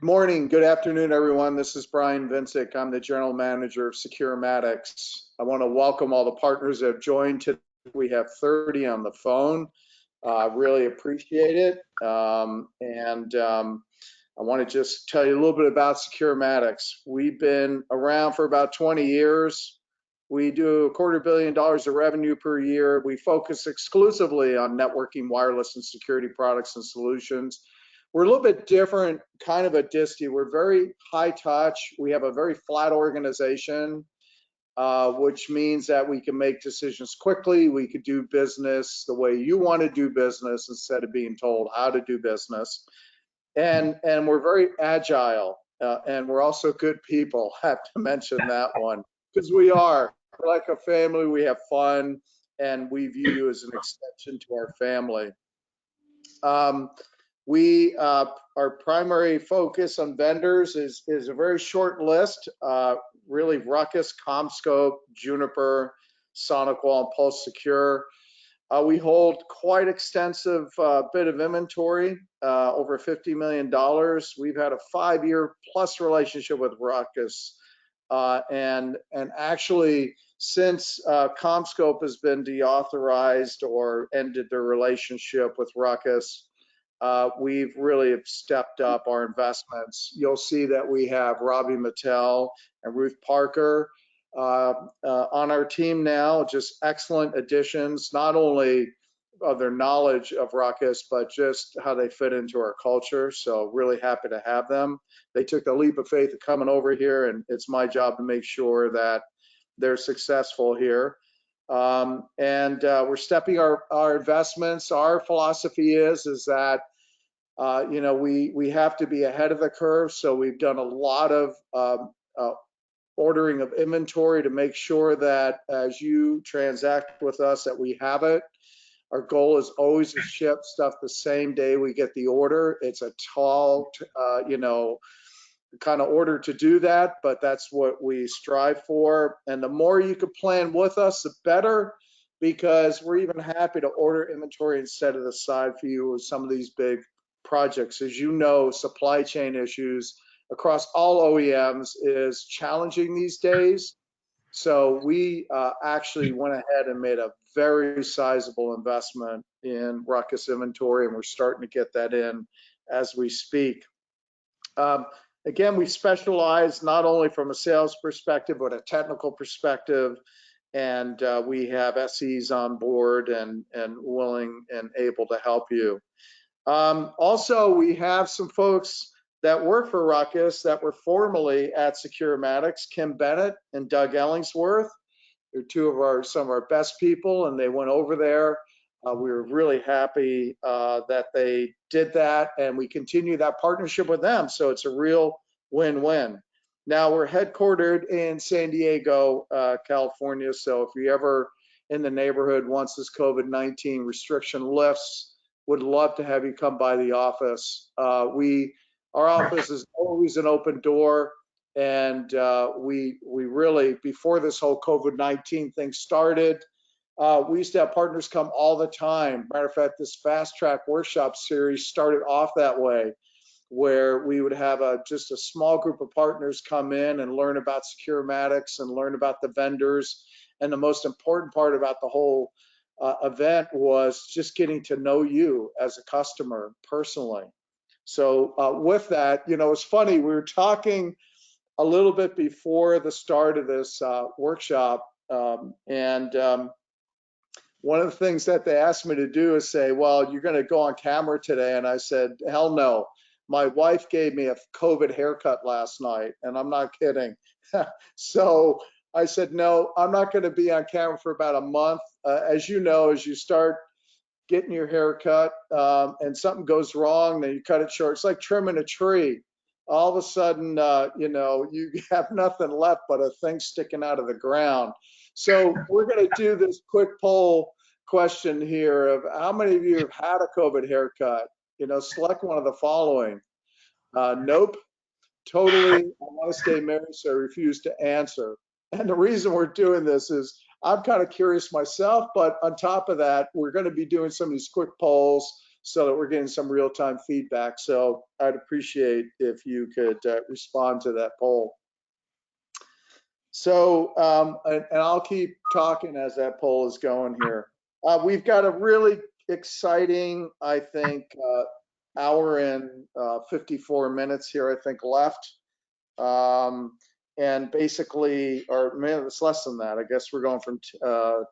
Good morning, good afternoon, everyone. This is Brian Vincic. I'm the General Manager of Securematics. I want to welcome all the partners that have joined today. We have 30 on the phone. Really appreciate it. I want to just tell you a little bit about Securematics. We've been around for about 20 years. We do $250 million of revenue per year. We focus exclusively on networking, wireless, and security products and solutions. We're a little bit different, kind of a disty. We're very high touch. We have a very flat organization, which means that we can make decisions quickly. We could do business the way you want to do business instead of being told how to do business. And we're very agile, and we're also good people. I have to mention that one, because we are. We're like a family. We have fun, and we view you as an extension to our family. Our primary focus on vendors is a very short list, really RUCKUS, CommScope, Juniper, SonicWall, and Pulse Secure. We hold quite extensive bit of inventory, over $50 million. We've had a 5-year plus relationship with RUCKUS. And actually, since CommScope has been deauthorized or ended their relationship with RUCKUS, we've really stepped up our investments. You'll see that we have Robbie Mattel and Ruth Parker on our team now, just excellent additions, not only of their knowledge of RUCKUS, but just how they fit into our culture. So really happy to have them. They took the leap of faith of coming over here, and it's my job to make sure that they're successful here. We're stepping our investments. Our philosophy is that we have to be ahead of the curve. So we've done a lot of ordering of inventory to make sure that as you transact with us, that we have it. Our goal is always to ship stuff the same day we get the order. It's a tall, kind of order to do that, but that's what we strive for. And the more you could plan with us, the better, because we're even happy to order inventory and set it aside for you with some of these big projects. As you know, supply chain issues across all OEMs is challenging these days. So we actually went ahead and made a very sizable investment in RUCKUS inventory, and we're starting to get that in as we speak. Again, we specialize not only from a sales perspective, but a technical perspective, and we have SEs on board and willing and able to help you. Also, we have some folks that work for RUCKUS that were formerly at Securematics, Kim Bennett and Doug Ellingsworth. They're some of our best people, and they went over there. We were really happy that they did that, and we continue that partnership with them. So it's a real win-win. Now we're headquartered in San Diego, California. So if you're ever in the neighborhood once this COVID-19 restriction lifts, would love to have you come by the office. Our office is always an open door, and we really, before this whole COVID-19 thing started, we used to have partners come all the time. Matter of fact, this FastTRAC Workshop series started off that way, where we would have just a small group of partners come in and learn about Securematics and learn about the vendors. And the most important part about the whole event was just getting to know you as a customer personally. So with that, it's funny, we were talking a little bit before the start of this workshop, and one of the things that they asked me to do is say, well, you're going to go on camera today. And I said, hell no. My wife gave me a COVID haircut last night, and I'm not kidding. So I said, no, I'm not going to be on camera for about a month. As you know, as you start getting your hair cut and something goes wrong, then you cut it short. It's like trimming a tree. All of a sudden, you have nothing left but a thing sticking out of the ground. So we're going to do this quick poll question here of how many of you have had a COVID haircut? Select one of the following. Nope. Totally. I want to stay married, so I refuse to answer. And the reason we're doing this is I'm kind of curious myself, but on top of that, we're going to be doing some of these quick polls so that we're getting some real-time feedback. So I'd appreciate if you could respond to that poll. So, and I'll keep talking as that poll is going here. We've got a really exciting, I think, hour and 54 minutes here, I think, left. And basically, or maybe it's less than that. I guess we're going from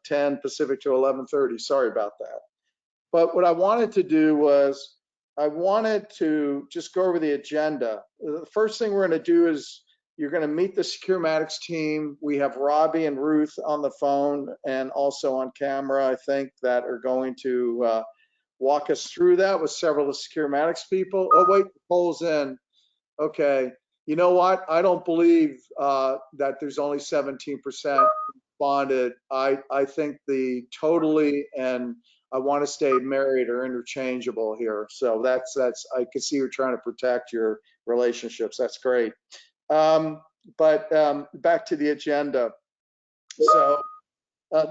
10 Pacific to 11:30. Sorry about that. But what I wanted to do was I wanted to just go over the agenda. The first thing we're going to do is you're going to meet the Securematics team. We have Robbie and Ruth on the phone and also on camera, I think, that are going to walk us through that with several of the Securematics people. Oh, wait, the poll's in. Okay. You know what? I don't believe that there's only 17% responded. I think the totally and I want to stay married are interchangeable here. So that's I can see you're trying to protect your relationships. That's great. But back to the agenda. So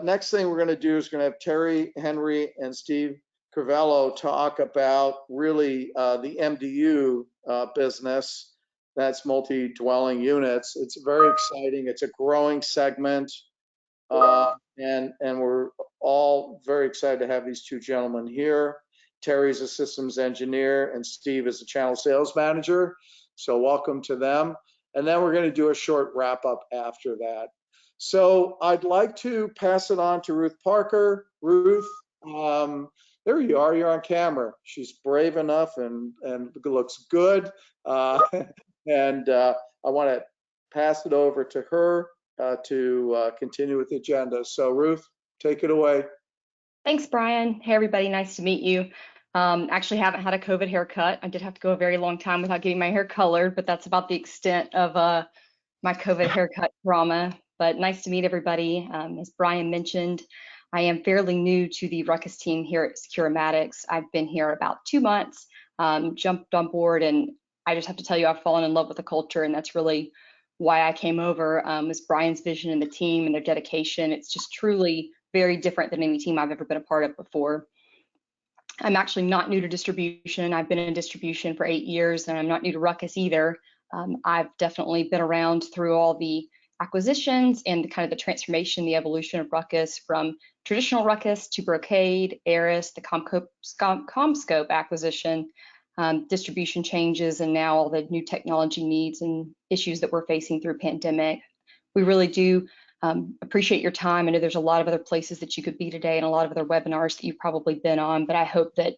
next thing we're going to do is going to have Terry, Henry, and Steve Crivello talk about really the MDU business. That's multi-dwelling units. It's very exciting. It's a growing segment. And we're all very excited to have these two gentlemen here. Terry's a systems engineer and Steve is a channel sales manager. So welcome to them. And then we're going to do a short wrap up after that. So I'd like to pass it on to Ruth Parker. Ruth, there you are, you're on camera. She's brave enough and looks good. And I want to pass it over to her to continue with the agenda. So Ruth, take it away. Thanks, Brian. Hey, everybody, nice to meet you. Actually haven't had a COVID haircut. I did have to go a very long time without getting my hair colored, but that's about the extent of my COVID haircut drama. But nice to meet everybody. As Brian mentioned, I am fairly new to the RUCKUS team here at Securematics. I've been here about 2 months, jumped on board, and I just have to tell you, I've fallen in love with the culture, and that's really why I came over. Was Brian's vision and the team and their dedication. It's just truly very different than any team I've ever been a part of before. I'm actually not new to distribution. I've been in distribution for 8 years, and I'm not new to RUCKUS either. I've definitely been around through all the acquisitions and the kind of the transformation, the evolution of RUCKUS from traditional RUCKUS to Brocade, Aris, the CommScope acquisition, distribution changes, and now all the new technology needs and issues that we're facing through pandemic. We really do appreciate your time. I know there's a lot of other places that you could be today and a lot of other webinars that you've probably been on, but I hope that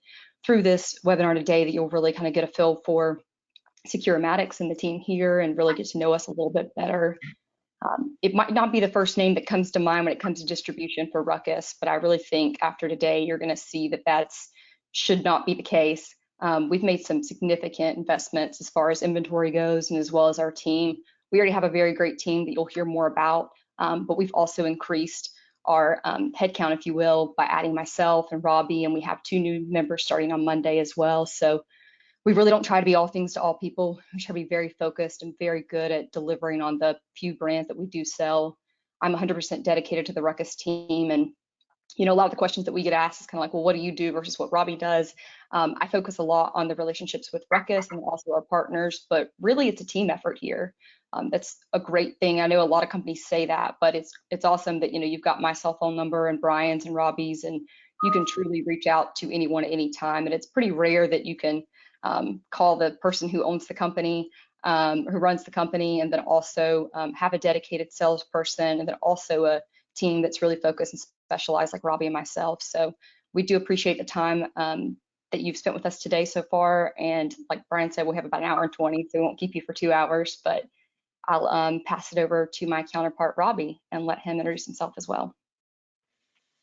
through this webinar today that you'll really kind of get a feel for Securematics and the team here and really get to know us a little bit better. It might not be the first name that comes to mind when it comes to distribution for RUCKUS, but I really think after today you're going to see that that's should not be the case. We've made some significant investments as far as inventory goes and as well as our team. We already have a very great team that you'll hear more about, but we've also increased our headcount, if you will, by adding myself and Robbie, and we have 2 new members starting on Monday as well. So we really don't try to be all things to all people. We try to be very focused and very good at delivering on the few brands that we do sell. I'm 100% dedicated to the RUCKUS team, and you know, a lot of the questions that we get asked is kind of like, well, what do you do versus what Robbie does? I focus a lot on the relationships with RUCKUS and also our partners, but really it's a team effort here. That's a great thing. I know a lot of companies say that, but it's awesome that, you know, you've got my cell phone number and Brian's and Robbie's, and you can truly reach out to anyone at any time. And it's pretty rare that you can call the person who owns the company, who runs the company, and then also have a dedicated salesperson, and then also a team that's really focused and specialized like Robbie and myself. So we do appreciate the time that you've spent with us today so far. And like Brian said, we have about 1 hour and 20, so we won't keep you for 2 hours, but I'll pass it over to my counterpart, Robbie, and let him introduce himself as well.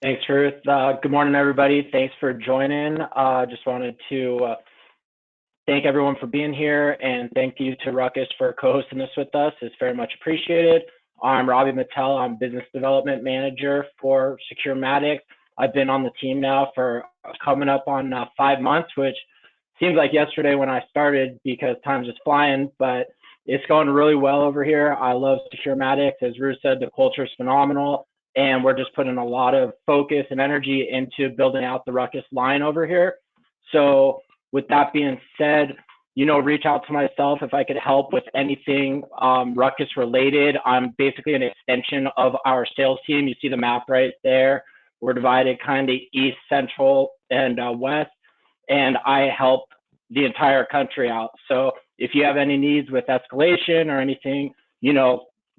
Thanks, Ruth. Good morning, everybody. Thanks for joining. Just wanted to thank everyone for being here, and thank you to RUCKUS for co-hosting this with us. It's very much appreciated. I'm Robbie Mattel. I'm Business Development Manager for Securematics. I've been on the team now for coming up on 5 months, which seems like yesterday when I started because time's just flying, but it's going really well over here. I love Securematics. As Ruth said, the culture is phenomenal, and we're just putting a lot of focus and energy into building out the RUCKUS line over here. So with that being said, reach out to myself if I could help with anything Ruckus related. I'm basically an extension of our sales team. You see the map right there. We're divided kind of east, central, and west, and I help the entire country out. So if you have any needs with escalation or anything,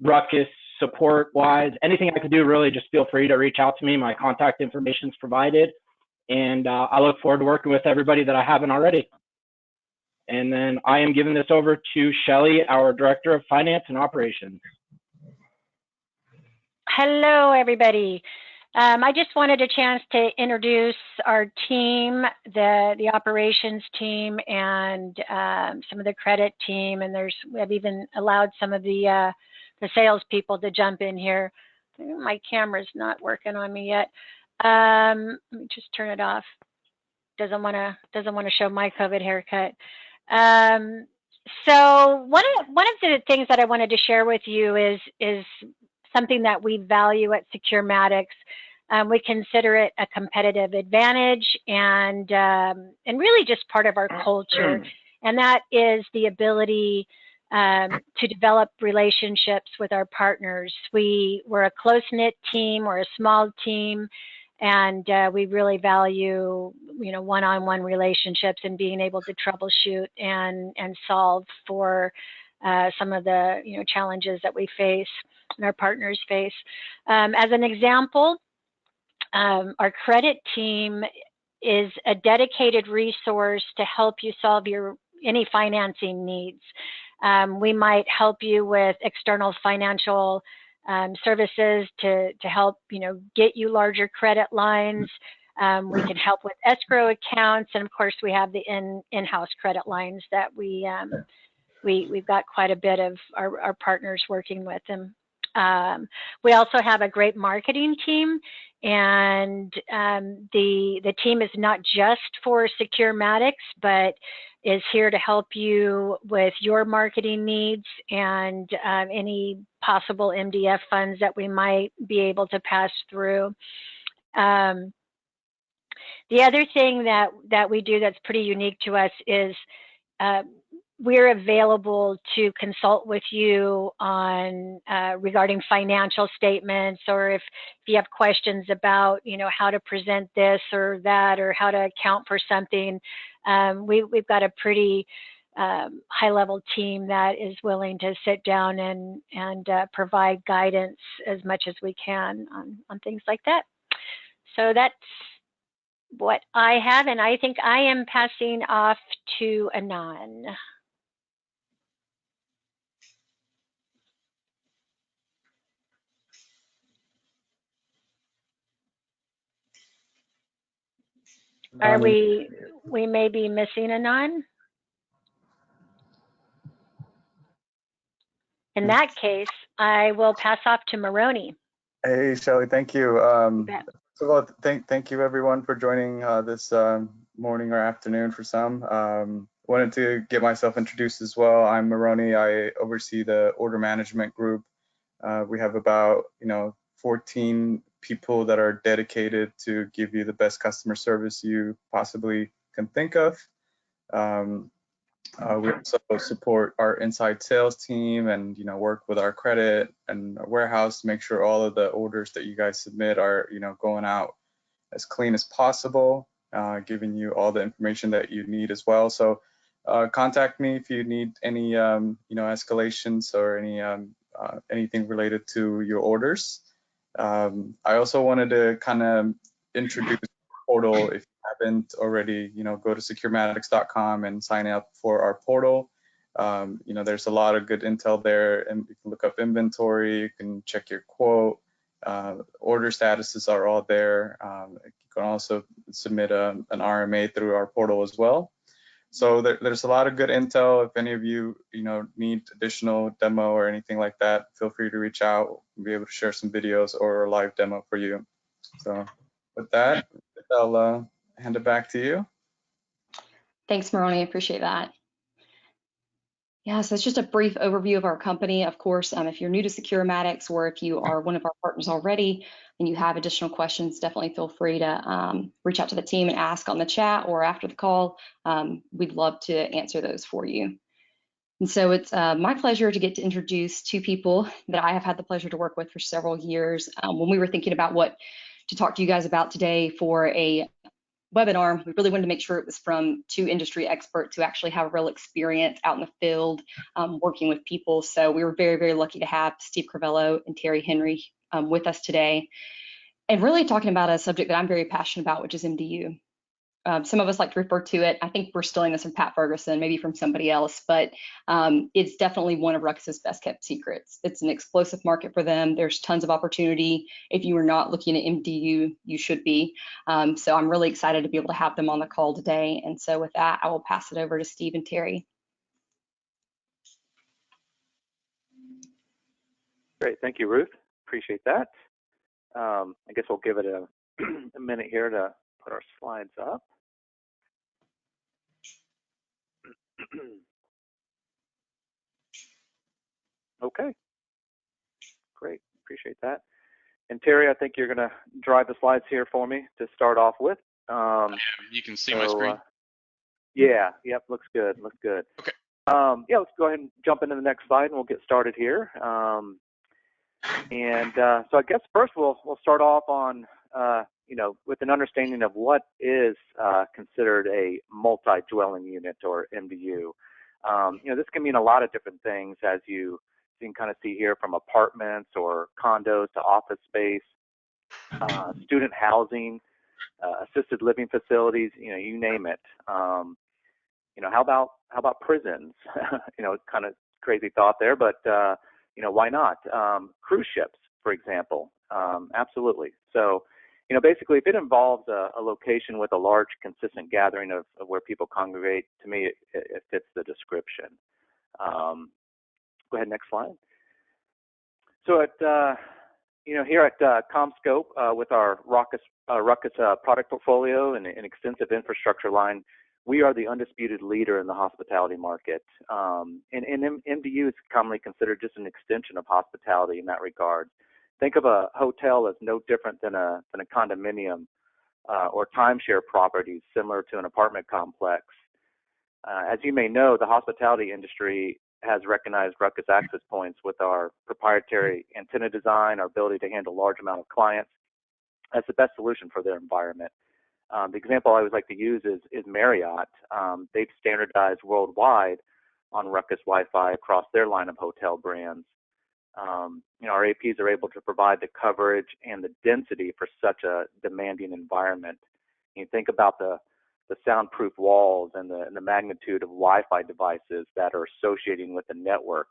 Ruckus support wise, anything I could do, really just feel free to reach out to me. My contact information is provided, and I look forward to working with everybody that I haven't already. And then I am giving this over to Shelly, our Director of Finance and Operations. Hello, everybody. I just wanted a chance to introduce our team, the operations team, and some of the credit team. And I've even allowed some of the sales people to jump in here. My camera's not working on me yet. Let me just turn it off. Doesn't want to show my COVID haircut. So one of the things that I wanted to share with you is something that we value at Securematics. We consider it a competitive advantage and really just part of our culture, and that is the ability to develop relationships with our partners. We're a close-knit team, we're a small team, and we really value, one-on-one relationships and being able to troubleshoot and solve for some of the, challenges that we face and our partners face. As an example, our credit team is a dedicated resource to help you solve any financing needs. We might help you with external financial services to help, get you larger credit lines. We can help with escrow accounts, and of course, we have the in-house credit lines that we've got quite a bit of our partners working with them. We also have a great marketing team, and the team is not just for Securematics, but is here to help you with your marketing needs and any possible MDF funds that we might be able to pass through. The other thing that we do that's pretty unique to us is we're available to consult with you on regarding financial statements, or if you have questions about, how to present this or that, or how to account for something. We've got a pretty high-level team that is willing to sit down and provide guidance as much as we can on things like that. So that's what I have, and I think I am passing off to Anon. Are we may be missing Anon? In that case, I will pass off to Maroney. Hey, Shelly, thank you. So thank you everyone for joining this morning or afternoon for some. Wanted to get myself introduced as well. I'm Maroney. I oversee the order management group. We have about 14 people that are dedicated to give you the best customer service you possibly can think of. We also support our inside sales team and work with our credit and our warehouse to make sure all of the orders that you guys submit are going out as clean as possible, giving you all the information that you need as well. So contact me if you need any escalations or anything related to your orders. I also wanted to kind of introduce the portal. If you haven't already, go to securematics.com and sign up for our portal. There's a lot of good intel there, and you can look up inventory, you can check your quote, order statuses are all there. You can also submit an RMA through our portal as well. So there's a lot of good intel. If any of you, need additional demo or anything like that, feel free to reach out. We'll be able to share some videos or a live demo for you. So with that, I'll hand it back to you. Thanks, Maroney. I appreciate that. Yeah, so it's just a brief overview of our company. Of course, if you're new to Securematics or if you are one of our partners already and you have additional questions, definitely feel free to reach out to the team and ask on the chat or after the call. We'd love to answer those for you. And so it's my pleasure to get to introduce two people that I have had the pleasure to work with for several years. When we were thinking about what to talk to you guys about today for a webinar, we really wanted to make sure it was from two industry experts who actually have real experience out in the field working with people. So we were very, very lucky to have Steve Crivello and Henry with us today, and really talking about a subject that I'm very passionate about, which is MDU. Some of us like to refer to it, I think we're stealing this from Pat Ferguson, maybe from somebody else, but it's definitely one of RUCKUS's best kept secrets. It's an explosive market for them. There's tons of opportunity. If you are not looking at MDU, you should be. So I'm really excited to be able to have them on the call today. And so with that, I will pass it over to Steve and Terry. Great, thank you, Ruth. Appreciate that. I guess we'll give it a minute here to put our slides up. Okay, great, appreciate that. And Terry, I think you're gonna drive the slides here for me to start off with. You can see my screen? Yeah, yep, looks good, looks good. Okay. Yeah, let's go ahead and jump into the next slide and we'll get started here. So I guess first we'll start off on, with an understanding of what is considered a multi-dwelling unit or MDU. This can mean a lot of different things, as you can kind of see here, from apartments or condos to office space, student housing, assisted living facilities, you name it. How about prisons? Kind of crazy thought there, but why not? Cruise ships, for example, absolutely. So, basically, if it involves a location with a large, consistent gathering of where people congregate, to me, it fits the description. Go ahead, next slide. So here at CommScope, with our RUCKUS product portfolio and an extensive infrastructure line, we are the undisputed leader in the hospitality market. And MDU is commonly considered just an extension of hospitality in that regard. Think of a hotel as no different than a condominium or timeshare properties similar to an apartment complex. As you may know, the hospitality industry has recognized RUCKUS access points with our proprietary antenna design, our ability to handle large amount of clients as the best solution for their environment. The example I always like to use is Marriott. They've standardized worldwide on RUCKUS Wi-Fi across their line of hotel brands. Our APs are able to provide the coverage and the density for such a demanding environment. You think about the soundproof walls and the magnitude of Wi-Fi devices that are associating with the network.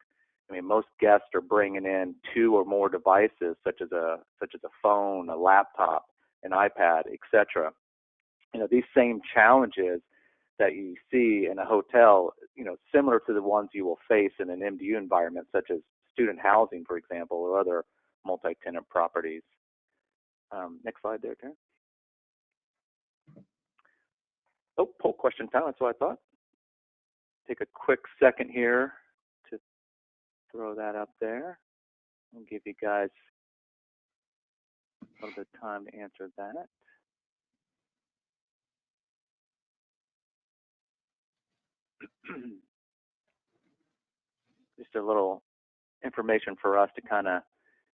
I mean, most guests are bringing in 2 or more devices, such as a phone, a laptop, an iPad, etc. These same challenges that you see in a hotel, similar to the ones you will face in an MDU environment, such as student housing, for example, or other multi-tenant properties. Next slide there, Karen. Oh, poll question time, that's what I thought. Take a quick second here to throw that up there. I'll give you guys a little bit of time to answer that. Just a little information for us to kind of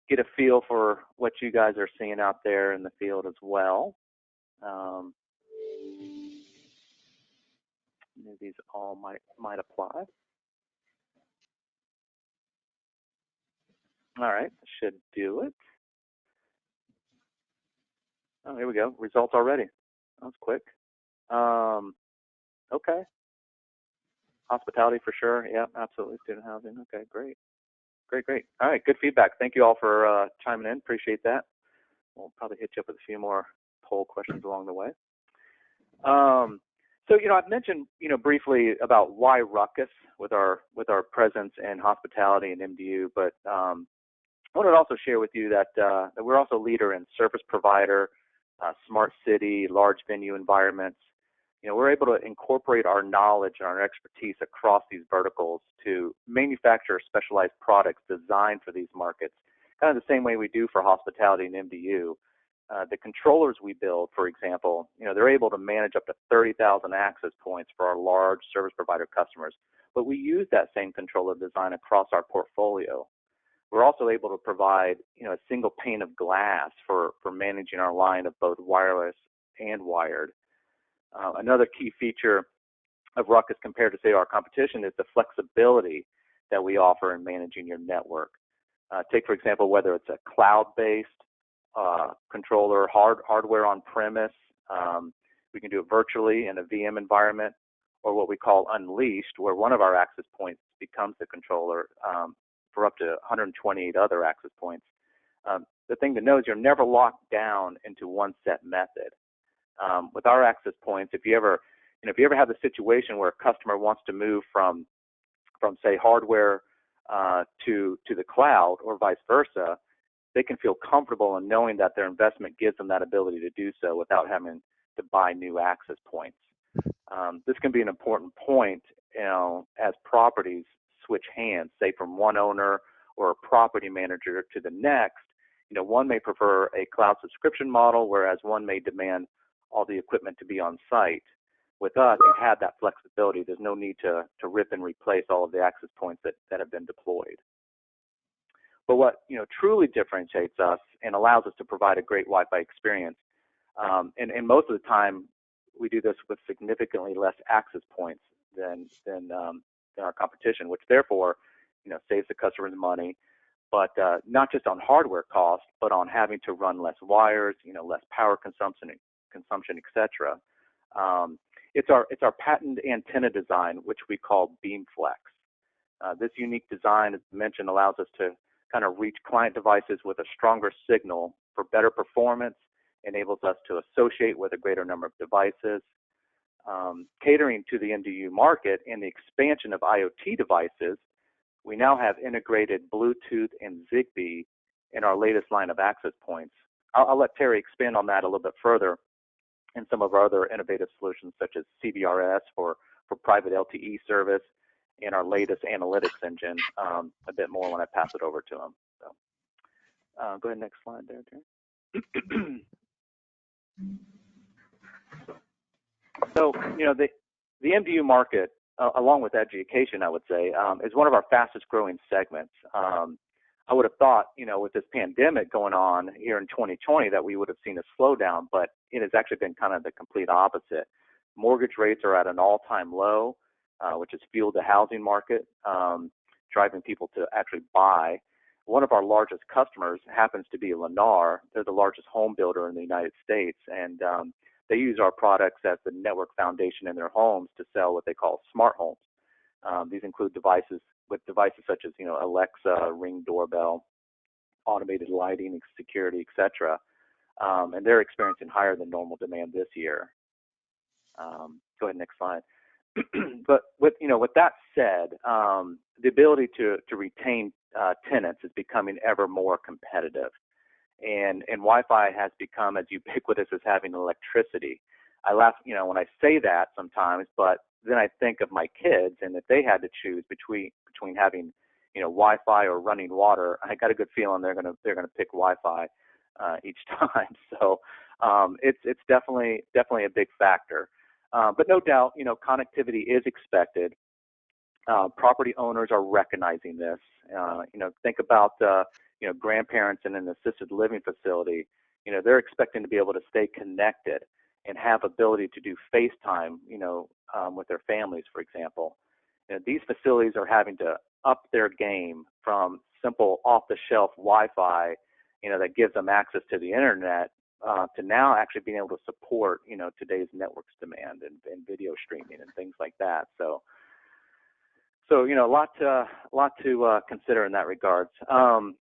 get a feel for what you guys are seeing out there in the field as well. These all might apply. All right, should do it. Oh, here we go. Results already. That was quick. Okay. Hospitality for sure. Yeah, absolutely. Student housing. Okay, great. Great. All right, good feedback. Thank you all for chiming in. Appreciate that. We'll probably hit you up with a few more poll questions along the way. So, I've mentioned, briefly about why RUCKUS with our presence in hospitality and MDU, but I wanted to also share with you that we're also a leader in service provider, smart city, large venue environments. we're able to incorporate our knowledge and our expertise across these verticals to manufacture specialized products designed for these markets, kind of the same way we do for hospitality and MDU. The controllers we build, for example, they're able to manage up to 30,000 access points for our large service provider customers. But we use that same controller design across our portfolio. We're also able to provide, a single pane of glass for managing our line of both wireless and wired. Another key feature of RUCKUS compared to, say, our competition is the flexibility that we offer in managing your network. Take, for example, whether it's a cloud-based controller, hardware on-premise, we can do it virtually in a VM environment, or what we call unleashed, where one of our access points becomes the controller for up to 128 other access points. The thing to know is you're never locked down into one set method. With our access points, if you ever have the situation where a customer wants to move from say hardware to the cloud or vice versa, they can feel comfortable in knowing that their investment gives them that ability to do so without having to buy new access points. This can be an important point, as properties switch hands, say from one owner or a property manager to the next. One may prefer a cloud subscription model, whereas one may demand all the equipment to be on site. With us, you have that flexibility. There's no need to rip and replace all of the access points that have been deployed. But what truly differentiates us and allows us to provide a great Wi-Fi experience, and most of the time we do this with significantly less access points than our competition, which therefore saves the customers money, but not just on hardware costs, but on having to run less wires, less power consumption, etc. It's our patent antenna design, which we call BeamFlex. This unique design, as mentioned, allows us to kind of reach client devices with a stronger signal for better performance, enables us to associate with a greater number of devices. Catering to the MDU market and the expansion of IoT devices, we now have integrated Bluetooth and Zigbee in our latest line of access points. I'll let Terry expand on that a little bit further and some of our other innovative solutions such as CBRS for private LTE service and our latest analytics engine a bit more when I pass it over to him. So, go ahead, next slide there, Terry. So, the MDU market, along with education, I would say, is one of our fastest growing segments. I would have thought, with this pandemic going on here in 2020 that we would have seen a slowdown, but it has actually been kind of the complete opposite. Mortgage rates are at an all-time low, which has fueled the housing market, driving people to actually buy. One of our largest customers happens to be Lennar. They're the largest home builder in the United States, and they use our products as the network foundation in their homes to sell what they call smart homes. These include devices such as Alexa, Ring doorbell, automated lighting, security, etc. And they're experiencing higher than normal demand this year. Go ahead, next slide. But with that said, the ability to retain tenants is becoming ever more competitive, and Wi-Fi has become as ubiquitous as having electricity. I laugh, when I say that sometimes, but then I think of my kids, and if they had to choose between having Wi-Fi or running water, I got a good feeling they're gonna pick Wi-Fi each time. So it's definitely a big factor. But no doubt, connectivity is expected. Property owners are recognizing this. Think about grandparents in an assisted living facility. They're expecting to be able to stay connected and have ability to do FaceTime, with their families, for example. These facilities are having to up their game from simple off-the-shelf Wi-Fi, that gives them access to the internet, to now actually being able to support, today's networks demand and video streaming and things like that. So a lot to consider in that regards. So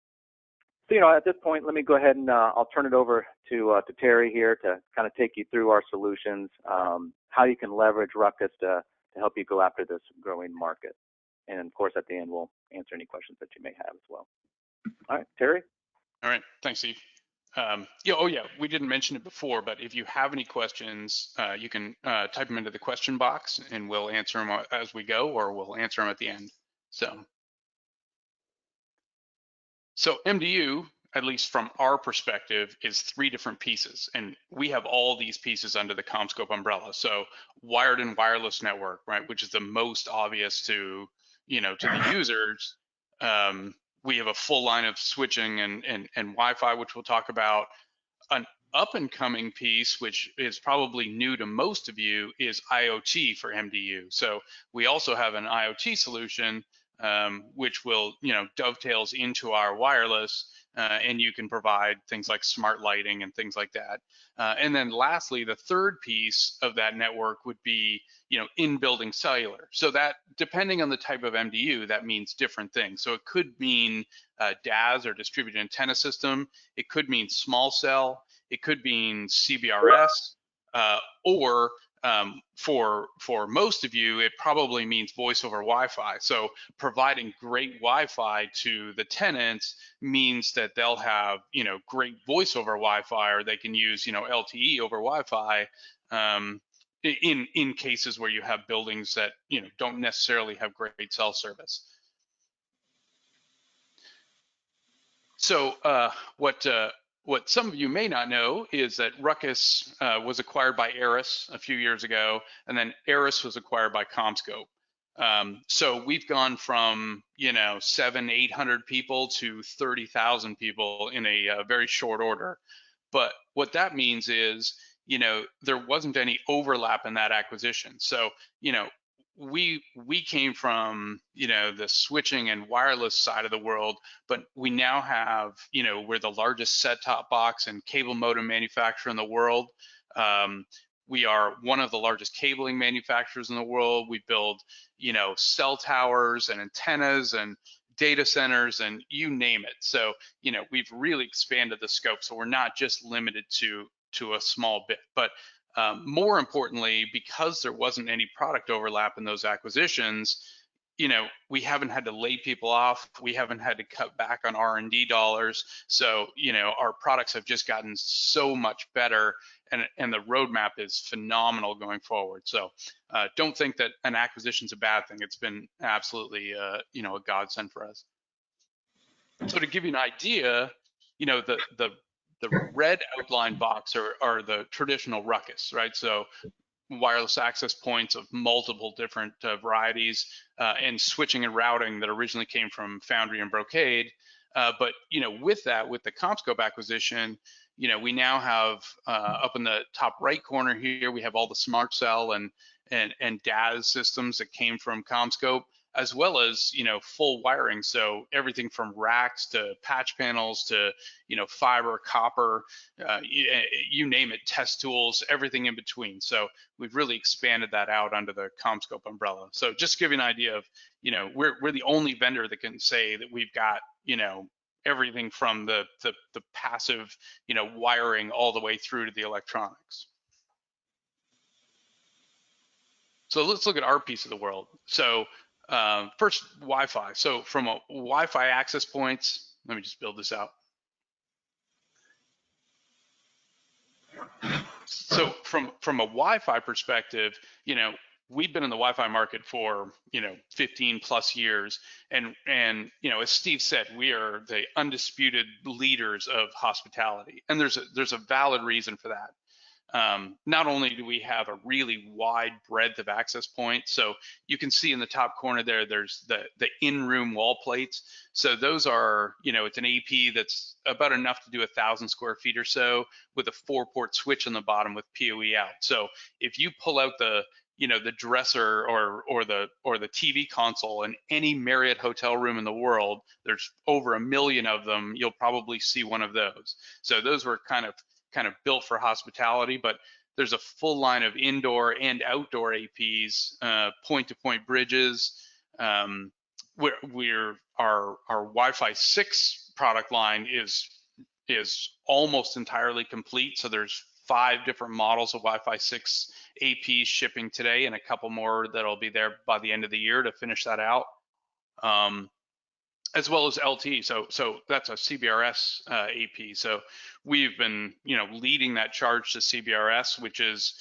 at this point, let me go ahead and I'll turn it over to Terry here to kind of take you through our solutions, how you can leverage RUCKUS to help you go after this growing market. And of course, at the end, we'll answer any questions that you may have as well. All right, Terry. All right, thanks, Steve. Yeah, we didn't mention it before, but if you have any questions, you can type them into the question box and we'll answer them as we go, or we'll answer them at the end. So MDU, at least from our perspective, is 3 different pieces, and we have all these pieces under the CommScope umbrella. So wired and wireless network, right, which is the most obvious to to the users. We have a full line of switching and Wi-Fi, which we'll talk about. An up and coming piece, which is probably new to most of you, is IoT for MDU. So we also have an IoT solution, which will, dovetails into our wireless, and you can provide things like smart lighting and things like that. And then lastly, the third piece of that network would be, in-building cellular. So that, depending on the type of MDU, that means different things. So it could mean DAS or distributed antenna system. It could mean small cell. It could mean CBRS, or for most of you, it probably means voice over Wi-Fi. So providing great Wi-Fi to the tenants means that they'll have, great voice over Wi-Fi, or they can use, LTE over Wi-Fi, in cases where you have buildings that, don't necessarily have great cell service. So what some of you may not know is that RUCKUS was acquired by Aris a few years ago, and then Aris was acquired by CommScope. So we've gone from 700-800 people to 30,000 people in a very short order. But what that means is, there wasn't any overlap in that acquisition. So, we came from, the switching and wireless side of the world, but we now have, we're the largest set-top box and cable modem manufacturer in the world. We are one of the largest cabling manufacturers in the world. We build, cell towers and antennas and data centers and you name it. So, we've really expanded the scope. So we're not just limited to a small bit, but more importantly, because there wasn't any product overlap in those acquisitions, we haven't had to lay people off. We haven't had to cut back on R&D dollars. So, our products have just gotten so much better, and the roadmap is phenomenal going forward. So don't think that an acquisition is a bad thing. It's been absolutely, a godsend for us. So to give you an idea, the red outline box are the traditional RUCKUS, right? So wireless access points of multiple different varieties, and switching and routing that originally came from Foundry and Brocade. But with that, with the CommScope acquisition, we now have up in the top right corner here, we have all the smart cell and DAS systems that came from CommScope, as well as full wiring. So everything from racks to patch panels to fiber, copper, you name it, test tools, everything in between. So we've really expanded that out under the CommScope umbrella. So just to give you an idea of, we're the only vendor that can say that we've got everything from the passive wiring all the way through to the electronics. So let's look at our piece of the world. So first, Wi-Fi. So from a Wi-Fi access points, let me just build this out. So from a Wi-Fi perspective, we've been in the Wi-Fi market for 15 plus years, and as Steve said, we are the undisputed leaders of hospitality, and there's a valid reason for that. Not only do we have a really wide breadth of access points, so you can see in the top corner there, there's the in-room wall plates. So those are, it's an AP that's about enough to do 1,000 square feet or so, with a 4-port switch on the bottom with PoE out. So if you pull out the dresser or the TV console in any Marriott hotel room in the world, there's over 1 million of them. You'll probably see one of those. So those were kind of built for hospitality, but there's a full line of indoor and outdoor APs, point-to-point bridges. Our Wi-Fi 6 product line is almost entirely complete. So there's 5 different models of Wi-Fi 6 APs shipping today, and a couple more that'll be there by the end of the year to finish that out. as well as LTE. So that's a CBRS AP. So we've been, leading that charge to CBRS, which is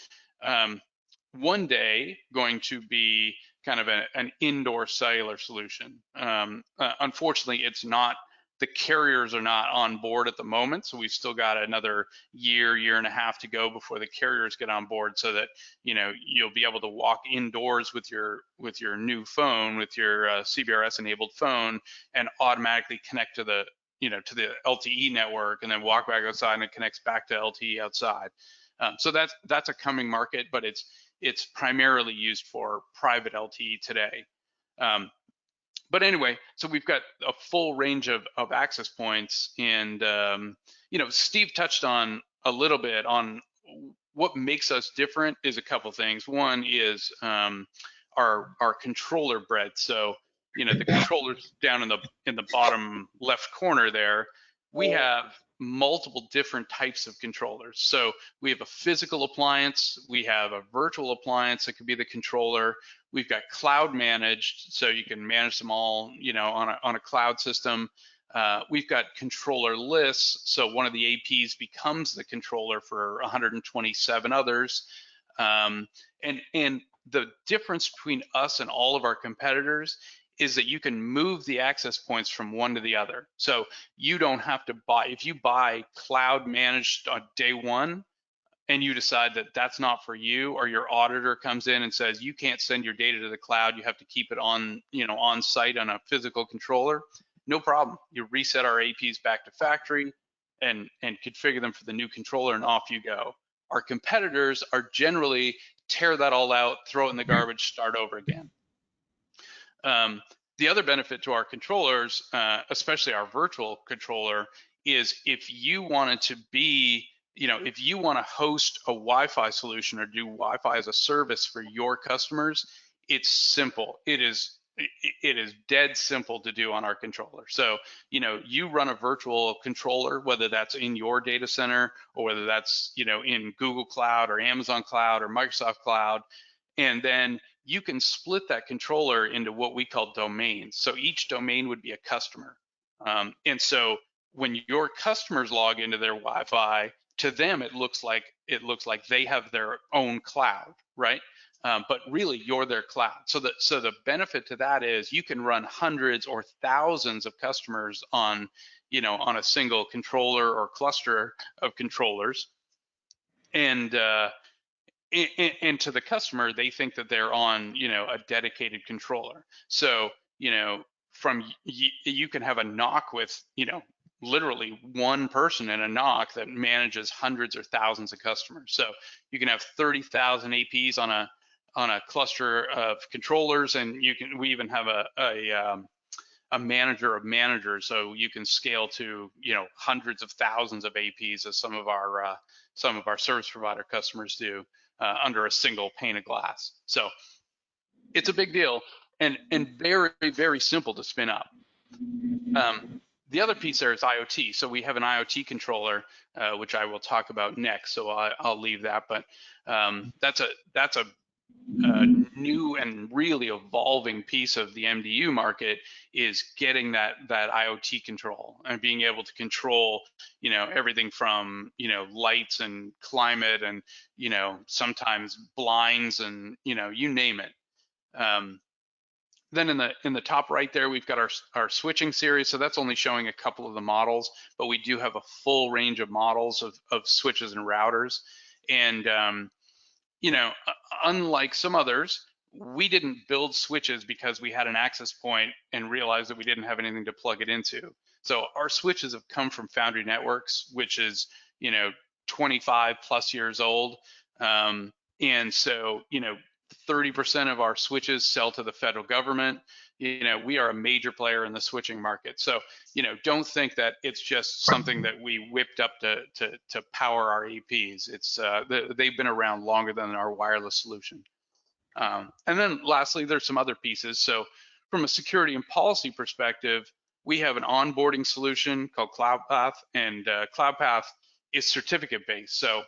one day going to be kind of an indoor cellular solution. Unfortunately, it's not. The carriers are not on board at the moment, so we've still got another year and a half to go before the carriers get on board, so that you'll be able to walk indoors with your new phone, with your CBRS enabled phone, and automatically connect to the to the LTE network, and then walk back outside and it connects back to LTE outside. So that's a coming market, but it's primarily used for private LTE today. But anyway, so we've got a full range of access points, and Steve touched on a little bit on what makes us different is a couple things. One is our controller breadth. So the controllers down in the bottom left corner there, we have multiple different types of controllers. So we have a physical appliance, we have a virtual appliance that could be the controller. We've got cloud managed, so you can manage them all, on a cloud system. We've got controller lists, so one of the APs becomes the controller for 127 others. And the difference between us and all of our competitors is that you can move the access points from one to the other. So you don't have to buy, if you buy cloud managed on day one and you decide that that's not for you, or your auditor comes in and says you can't send your data to the cloud, you have to keep it on, on site on a physical controller, no problem. You reset our APs back to factory and configure them for the new controller, and off you go. Our competitors are generally tear that all out, throw it in the garbage, start over again. The other benefit to our controllers, especially our virtual controller, is if you wanted to be, if you want to host a Wi-Fi solution or do Wi-Fi as a service for your customers, it's simple. It is dead simple to do on our controller. So, you run a virtual controller, whether that's in your data center or whether that's, in Google Cloud or Amazon Cloud or Microsoft Cloud, and then you can split that controller into what we call domains. So each domain would be a customer. And so when your customers log into their Wi-Fi, to them it looks like they have their own cloud, right? But really you're their cloud. So the benefit to that is you can run hundreds or thousands of customers on, on a single controller or cluster of controllers. And to the customer, they think that they're on, a dedicated controller. So, you can have a NOC with, literally one person in a NOC that manages hundreds or thousands of customers. So you can have 30,000 APs on a cluster of controllers, and we even have a manager of managers, so you can scale to hundreds of thousands of APs, as some of our service provider customers do, under a single pane of glass. So it's a big deal, and very, very simple to spin up. The other piece there is IoT. So we have an IoT controller, which I will talk about next. So I'll leave that, but that's a new and really evolving piece of the MDU market, is getting that IoT control and being able to control, everything from, lights and climate and, sometimes blinds and, you name it. Then in the top right there, we've got our switching series. So that's only showing a couple of the models, but we do have a full range of models of switches and routers. And unlike some others, we didn't build switches because we had an access point and realized that we didn't have anything to plug it into. So our switches have come from Foundry Networks, which is 25 plus years old. And so 30% of our switches sell to the federal government. We are a major player in the switching market. So, don't think that it's just something that we whipped up to power our APs. It's they've been around longer than our wireless solution. And then lastly, there's some other pieces. So from a security and policy perspective, we have an onboarding solution called CloudPath, and CloudPath is certificate based. So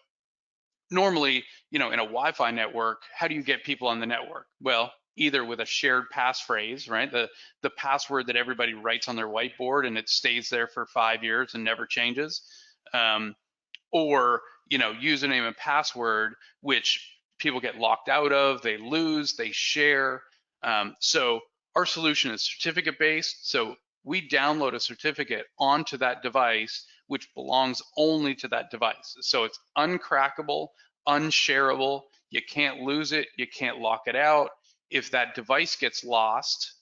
normally, in a Wi-Fi network, how do you get people on the network? Well, either with a shared passphrase, right? The password that everybody writes on their whiteboard and it stays there for 5 years and never changes, or username and password, which people get locked out of, they lose, they share. So our solution is certificate based. So we download a certificate onto that device, which belongs only to that device. So it's uncrackable, unshareable. You can't lose it. You can't lock it out. If that device gets lost,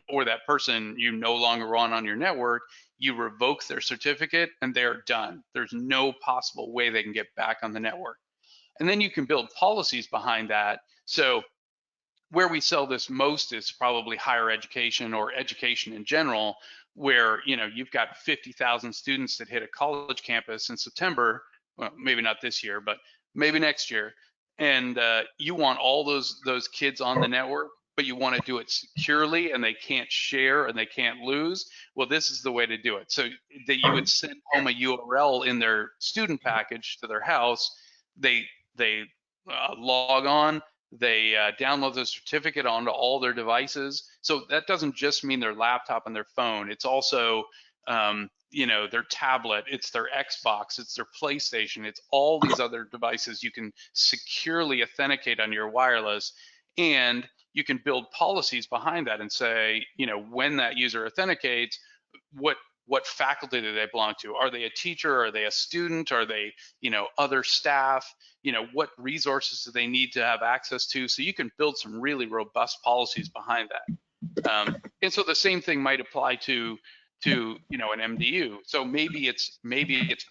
or that person you no longer want on your network, you revoke their certificate and they're done. There's no possible way they can get back on the network. And then you can build policies behind that. So where we sell this most is probably higher education or education in general, where you've got 50,000 students that hit a college campus in September. Well, maybe not this year, but maybe next year. And you want all those kids on the network, but you want to do it securely, and they can't share and they can't lose. Well, this is the way to do it. So that you would send home a URL in their student package to their house. They log on. They download the certificate onto all their devices. So that doesn't just mean their laptop and their phone. It's also their tablet, it's their Xbox, it's their PlayStation, it's all these other devices you can securely authenticate on your wireless. And you can build policies behind that and say, when that user authenticates, what faculty do they belong to? Are they a teacher? Are they a student? Are they, other staff? What resources do they need to have access to? So you can build some really robust policies behind that. And so the same thing might apply to an MDU. So maybe it's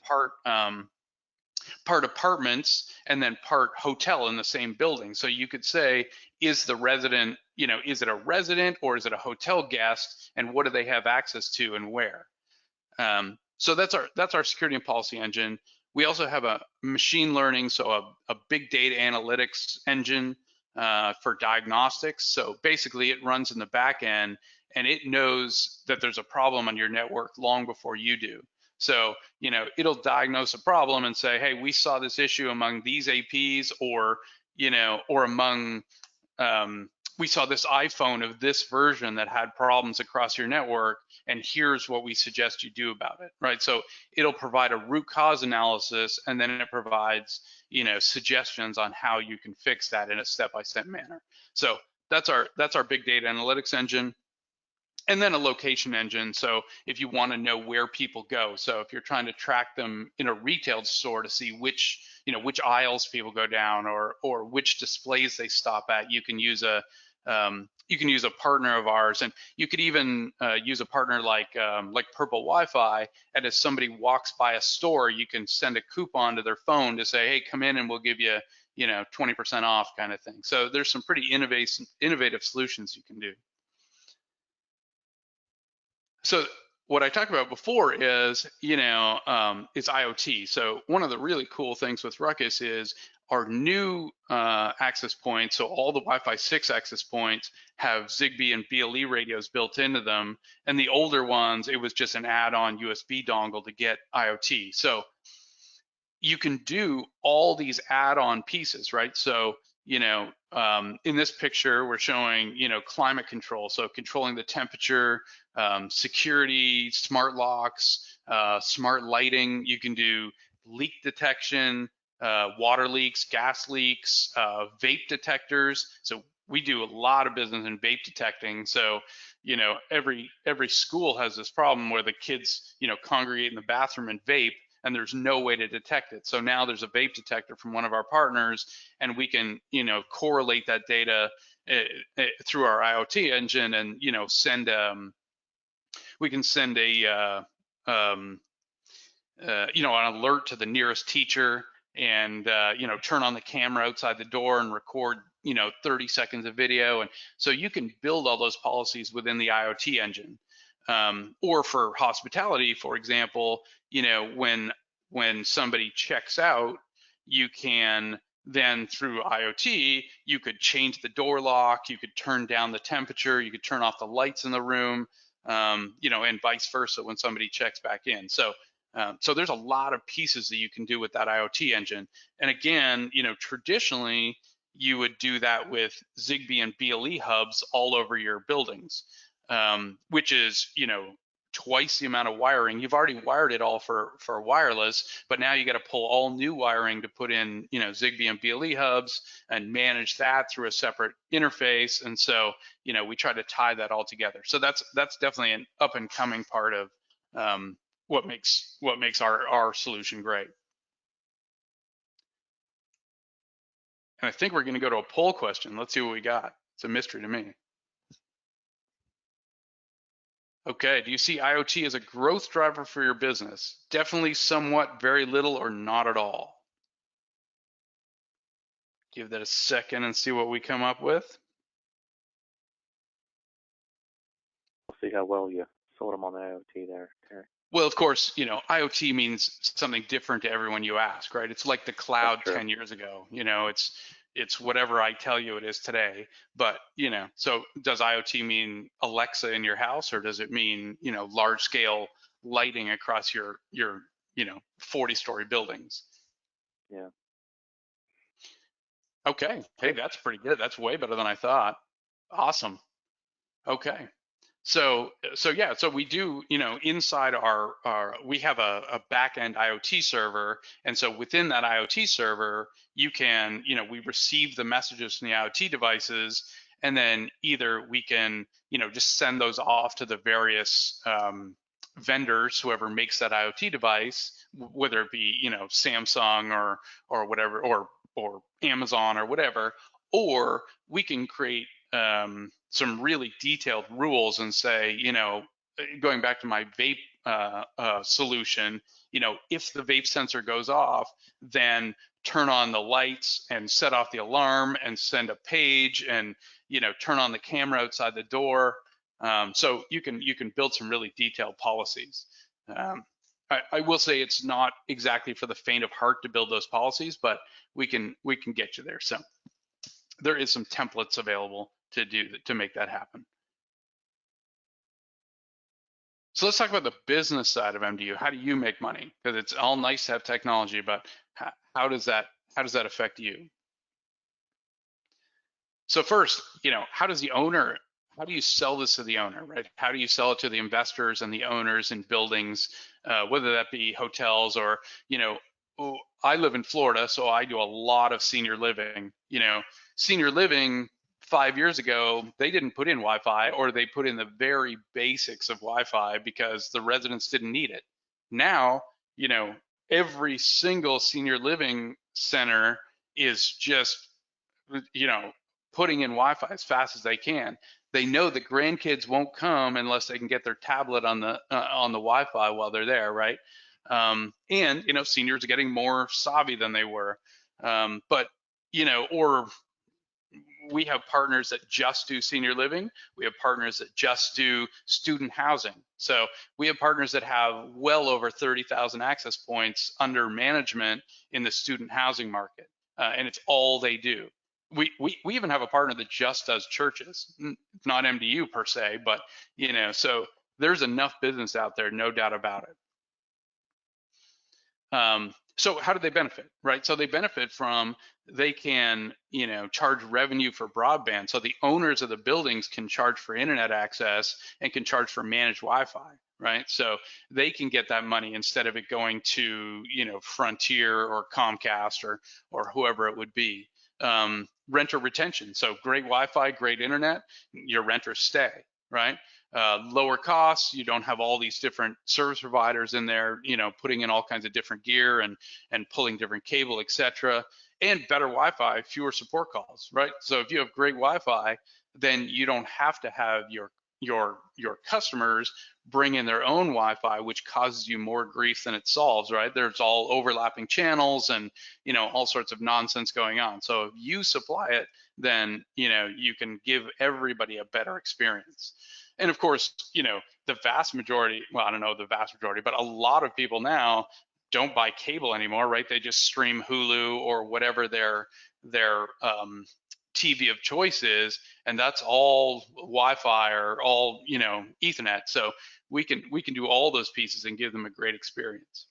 part apartments and then part hotel in the same building. So you could say, is the resident, is it a resident or is it a hotel guest, and what do they have access to and where? So that's our security and policy engine. We also have a machine learning, so a big data analytics engine for diagnostics. So basically it runs in the back end and it knows that there's a problem on your network long before you do. So, it'll diagnose a problem and say, hey, we saw this issue among these APs, or among, we saw this iPhone of this version that had problems across your network, and here's what we suggest you do about it, right? So it'll provide a root cause analysis, and then it provides, suggestions on how you can fix that in a step-by-step manner. So that's our big data analytics engine. And then a location engine. So if you want to know where people go, so if you're trying to track them in a retail store to see which aisles people go down, or which displays they stop at, you can use a partner of ours, and you could even use a partner like Purple Wi-Fi. And as somebody walks by a store, you can send a coupon to their phone to say, hey, come in and we'll give you 20% off, kind of thing. So there's some pretty innovative solutions you can do. So what I talked about before is, is IoT. So one of the really cool things with RUCKUS is our new access points. So all the Wi-Fi 6 access points have Zigbee and BLE radios built into them. And the older ones, it was just an add-on USB dongle to get IoT. So you can do all these add-on pieces, right? So, in this picture, we're showing, climate control. So controlling the temperature, security, smart locks, smart lighting. You can do leak detection, water leaks, gas leaks, vape detectors. So we do a lot of business in vape detecting. So, every school has this problem where the kids, congregate in the bathroom and vape, and there's no way to detect it. So now there's a vape detector from one of our partners, and we can, correlate that data through our IoT engine, and send we can send an alert to the nearest teacher, and turn on the camera outside the door and record 30 seconds of video. And so you can build all those policies within the IoT engine. Or for hospitality, for example, when somebody checks out, you can then, through IoT, you could change the door lock, you could turn down the temperature, you could turn off the lights in the room, and vice versa when somebody checks back in. So there's a lot of pieces that you can do with that IoT engine. And again, traditionally, you would do that with Zigbee and BLE hubs all over your buildings, which is, you know, twice the amount of wiring. You've already wired it all for wireless, but now you got to pull all new wiring to put in, you know, Zigbee and BLE hubs and manage that through a separate interface. And so, you know, we try to tie that all together. So that's definitely an up and coming part of what makes our solution great. And I think we're going to go to a poll question. Let's see what we got. It's a mystery to me. Okay, do you see IoT as a growth driver for your business? Definitely, somewhat, very little, or not at all. Give that a second and see what we come up with. We'll see how well you sold them on the IoT there, Terry. Well, of course, you know, IoT means something different to everyone you ask, right? It's like the cloud 10 years ago. You know, it's whatever I tell you it is today. But, you know, so does IoT mean Alexa in your house, or does it mean, you know, large scale lighting across your you know, 40-story buildings? Yeah. Okay. Hey, that's pretty good. That's way better than I thought. Awesome. Okay. So yeah, so we do, you know, inside our we have a back-end IoT server, and so within that IoT server, you can, you know, we receive the messages from the IoT devices, and then either we can, you know, just send those off to the various vendors, whoever makes that IoT device, whether it be, you know, Samsung or whatever, or Amazon or whatever, or we can create some really detailed rules and say, you know, going back to my vape solution, you know, if the vape sensor goes off, then turn on the lights and set off the alarm and send a page and, you know, turn on the camera outside the door. So you can build some really detailed policies. I will say it's not exactly for the faint of heart to build those policies, but we can get you there. So there is some templates available to make that happen. So let's talk about the business side of MDU. How do you make money? Because it's all nice to have technology, but how does that affect you? So first, you know, how do you sell this to the owner, right? How do you sell it to the investors and the owners in buildings, whether that be hotels or, you know, I live in Florida, so I do a lot of senior living. You know, senior living 5 years ago, they didn't put in Wi-Fi, or they put in the very basics of Wi-Fi because the residents didn't need it. Now, you know, every single senior living center is just, you know, putting in Wi-Fi as fast as they can. They know that grandkids won't come unless they can get their tablet on the Wi-Fi while they're there, right? And you know, seniors are getting more savvy than they were. But you know, or we have partners that just do senior living. We have partners that just do student housing. So we have partners that have well over 30,000 access points under management in the student housing market, and it's all they do. We even have a partner that just does churches, not MDU per se, but you know, so there's enough business out there, no doubt about it. So how do they benefit, right? So they benefit from, they can, you know, charge revenue for broadband. So the owners of the buildings can charge for internet access and can charge for managed Wi-Fi, right? So they can get that money instead of it going to, you know, Frontier or Comcast or whoever it would be. Renter retention. So great Wi-Fi, great internet, your renters stay, right? Lower costs, you don't have all these different service providers in there, you know, putting in all kinds of different gear and pulling different cable, etc. And better Wi-Fi, fewer support calls, right? So if you have great Wi-Fi, then you don't have to have your customers bring in their own Wi-Fi, which causes you more grief than it solves, right? There's all overlapping channels and, you know, all sorts of nonsense going on. So if you supply it, then, you know, you can give everybody a better experience. And of course, you know, the vast majority, well, I don't know the vast majority, but a lot of people now don't buy cable anymore, right? They just stream Hulu or whatever their TV of choice is, and that's all Wi-Fi or all, you know, Ethernet. So we can do all those pieces and give them a great experience.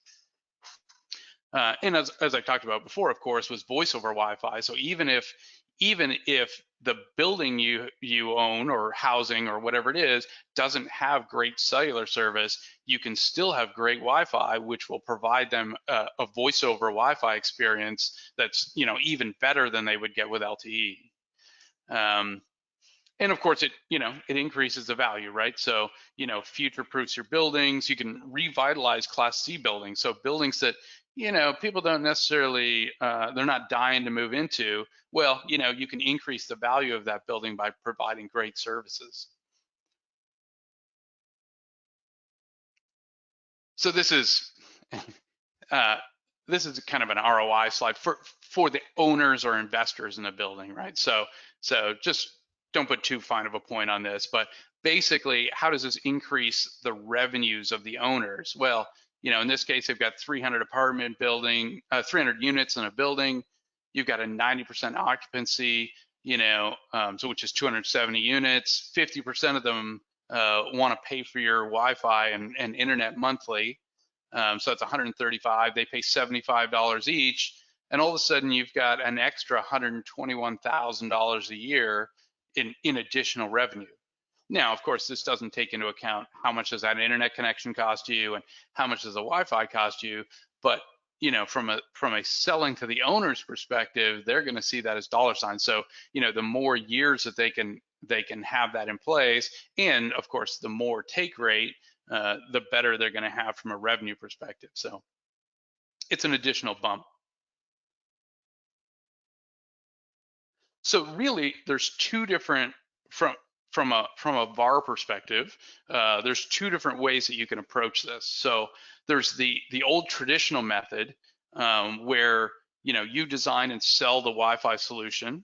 And as I talked about before, of course, was voice over Wi-Fi. So even if even if the building you own or housing or whatever it is doesn't have great cellular service, you can still have great Wi-Fi, which will provide them a voice over Wi-Fi experience that's, you know, even better than they would get with LTE. And of course, it increases the value, right? So, you know, future-proofs your buildings. You can revitalize Class C buildings. So buildings that, you know, people don't necessarily, they're not dying to move into. Well, you know, you can increase the value of that building by providing great services. So this is kind of an ROI slide for the owners or investors in the building, right? So just don't put too fine of a point on this, but basically, how does this increase the revenues of the owners? Well, you know, in this case, they've got 300 units in a building. You've got a 90% occupancy, you know, so which is 270 units. 50% of them want to pay for your Wi-Fi and internet monthly. So that's 135. They pay $75 each, and all of a sudden you've got an extra $121,000 a year in additional revenue. Now, of course, this doesn't take into account how much does that internet connection cost you and how much does the Wi-Fi cost you. But you know, from a selling to the owner's perspective, they're going to see that as dollar signs. So you know, the more years that they can have that in place, and of course, the more take rate, the better they're going to have from a revenue perspective. So it's an additional bump. So really, there's two different, from a VAR perspective, there's two different ways that you can approach this. So there's the old traditional method where you know, you design and sell the Wi-Fi solution,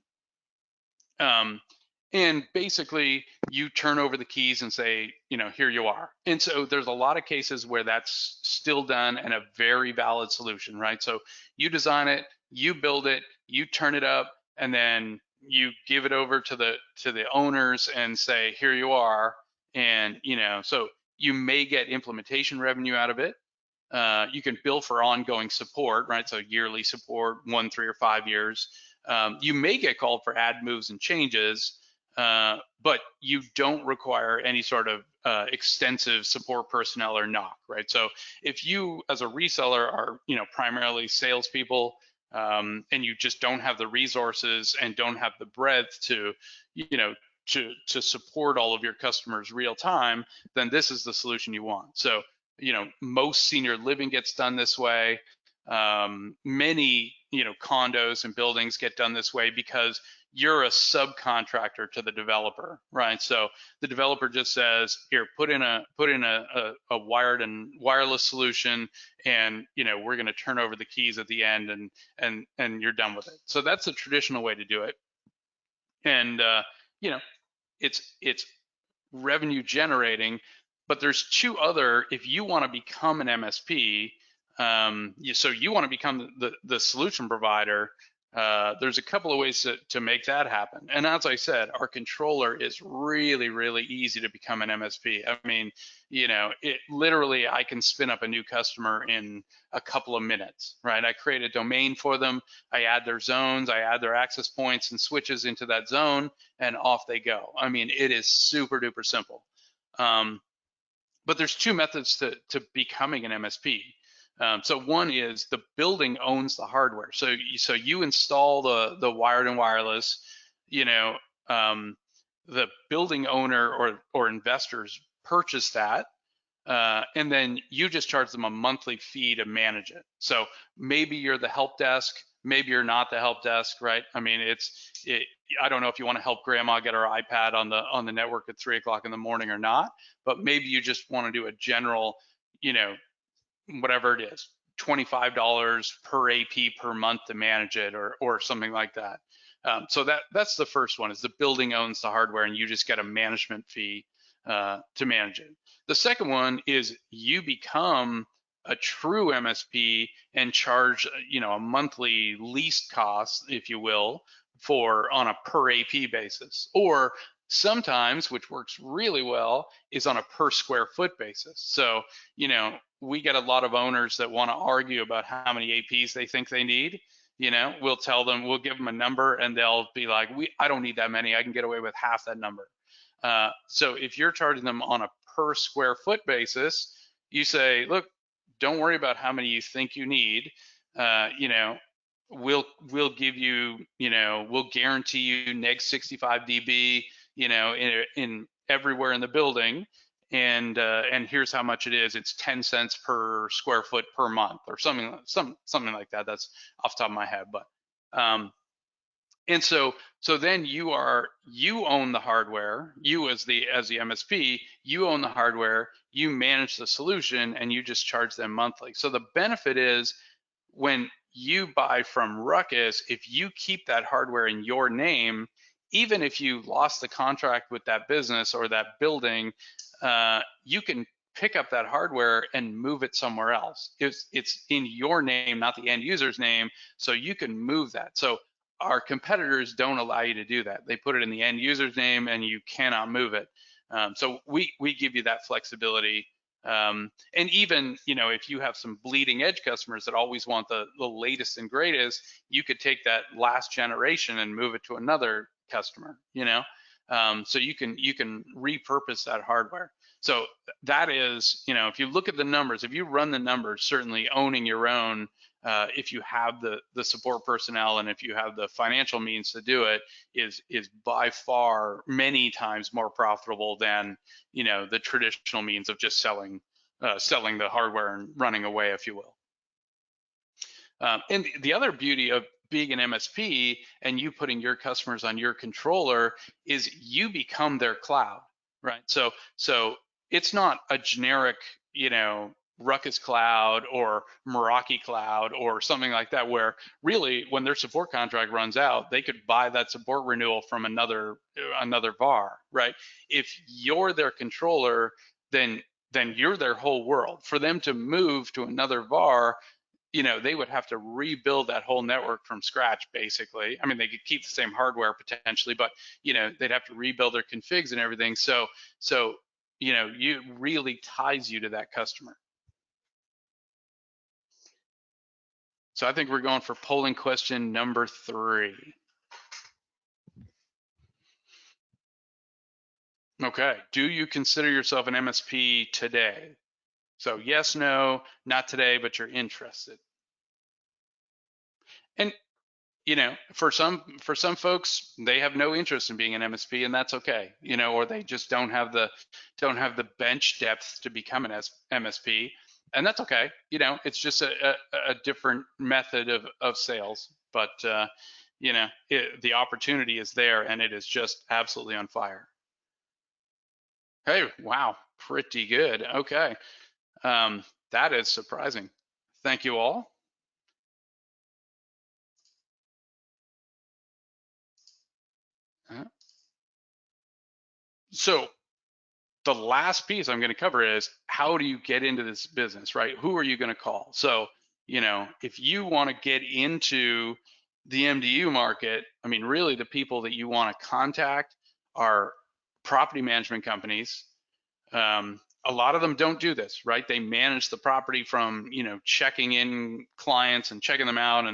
and basically you turn over the keys and say, you know, here you are. And so there's a lot of cases where that's still done and a very valid solution, right? So you design it, you build it, you turn it up, and then you give it over to the owners and say, here you are. And you know, so you may get implementation revenue out of it. You can bill for ongoing support, right? So yearly support, 1, 3, or 5 years. You may get called for add moves and changes, but you don't require any sort of extensive support personnel or NOC, right? So if you as a reseller are, you know, primarily salespeople, and you just don't have the resources and don't have the breadth to, you know, to support all of your customers real time, then this is the solution you want. So, you know, most senior living gets done this way. Many, you know, condos and buildings get done this way because you're a subcontractor to the developer, right? So the developer just says, here, put in a wired and wireless solution, and you know, we're going to turn over the keys at the end, and you're done with it. So that's a traditional way to do it, and you know, it's revenue generating. But there's two other, if you want to become an MSP, so you want to become the solution provider, there's a couple of ways to make that happen. And as I said, our controller is really, really easy to become an MSP. I mean, you know, it literally, I can spin up a new customer in a couple of minutes, right? I create a domain for them, I add their zones, I add their access points and switches into that zone, and off they go. I mean, it is super duper simple. But there's two methods to becoming an MSP. So one is the building owns the hardware. So you install the wired and wireless, you know, the building owner or investors purchase that, and then you just charge them a monthly fee to manage it. So maybe you're the help desk, maybe you're not the help desk, right? I mean, I don't know if you want to help grandma get her iPad on the network at 3 o'clock in the morning or not, but maybe you just want to do a general, you know, whatever it is, $25 per AP per month to manage it, or something like that. So that's the first one, is the building owns the hardware and you just get a management fee to manage it. The second one is you become a true MSP and charge, you know, a monthly lease cost, if you will, on a per AP basis, or sometimes, which works really well, is on a per square foot basis. So, you know, we get a lot of owners that want to argue about how many APs they think they need. You know, we'll tell them, we'll give them a number, and they'll be like, I don't need that many. I can get away with half that number. So if you're charging them on a per square foot basis, you say, look, don't worry about how many you think you need. You know, we'll give you, you know, we'll guarantee you neg 65 dB, you know, in everywhere in the building. And here's how much it is. It's 10 cents per square foot per month, or something like that. That's off the top of my head, but and so then you own the hardware. You as the MSP, you own the hardware. You manage the solution, and you just charge them monthly. So the benefit is, when you buy from Ruckus, if you keep that hardware in your name, even if you lost the contract with that business or that building, you can pick up that hardware and move it somewhere else. It's in your name, not the end user's name, so you can move that. So our competitors don't allow you to do that. They put it in the end user's name, and you cannot move it. So we give you that flexibility. And even, you know, if you have some bleeding edge customers that always want the latest and greatest, you could take that last generation and move it to another customer, you know. So you can repurpose that hardware. So that is, you know, if you look at the numbers, if you run the numbers, certainly owning your own, if you have the support personnel and if you have the financial means to do it, is by far many times more profitable than, you know, the traditional means of just selling the hardware and running away, if you will. And the other beauty of being an MSP and you putting your customers on your controller is you become their cloud, right? So it's not a generic, you know, Ruckus Cloud or Meraki Cloud or something like that, where really when their support contract runs out, they could buy that support renewal from another VAR, right? If you're their controller, then you're their whole world. For them to move to another VAR, you know, they would have to rebuild that whole network from scratch, basically. I mean, they could keep the same hardware potentially, but, you know, they'd have to rebuild their configs and everything. So, you know, it really ties you to that customer. So I think we're going for polling question number 3. Okay, do you consider yourself an MSP today? So yes, no, not today, but you're interested. And you know, for some folks, they have no interest in being an MSP, and that's okay. You know, or they just don't have the bench depth to become an MSP, and that's okay. You know, it's just a different method of sales, but you know, the opportunity is there, and it is just absolutely on fire. Hey, wow, pretty good. Okay, that is surprising. Thank you all. So the last piece I'm going to cover is, how do you get into this business, right? Who are you going to call? So, you know, if you want to get into the MDU market, I mean, really the people that you want to contact are property management companies. A lot of them don't do this, right? They manage the property from, you know, checking in clients and checking them out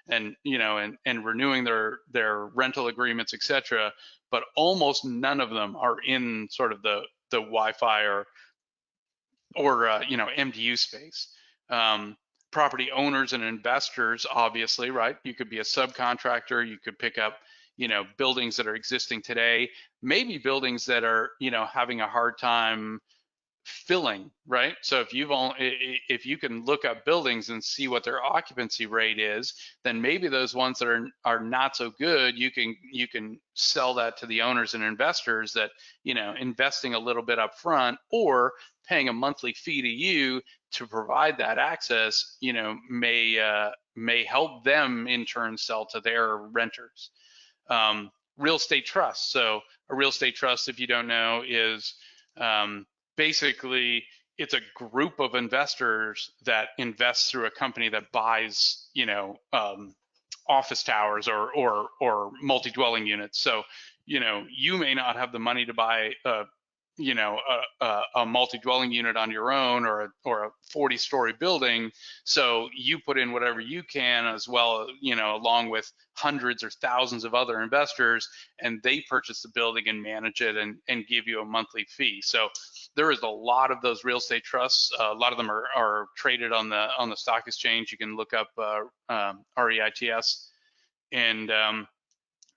and you know, and renewing their rental agreements, etc. But almost none of them are in sort of the Wi-Fi or you know, MDU space. Property owners and investors, obviously, right? You could be a subcontractor. You could pick up, you know, buildings that are existing today, maybe buildings that are, you know, having a hard time filling, right? So if you can look up buildings and see what their occupancy rate is, then maybe those ones that are not so good, you can sell that to the owners and investors that, you know, investing a little bit up front or paying a monthly fee to you to provide that access, you know, may help them in turn sell to their renters. Real estate trust. So a real estate trust, if you don't know, is basically it's a group of investors that invest through a company that buys, you know, office towers or multi-dwelling units. So, you know, you may not have the money to buy a you know, a multi-dwelling unit on your own, or a 40-story building. So you put in whatever you can, as well, you know, along with hundreds or thousands of other investors, and they purchase the building and manage it and give you a monthly fee. So there is a lot of those real estate trusts. A lot of them are traded on the stock exchange. You can look up REITs, and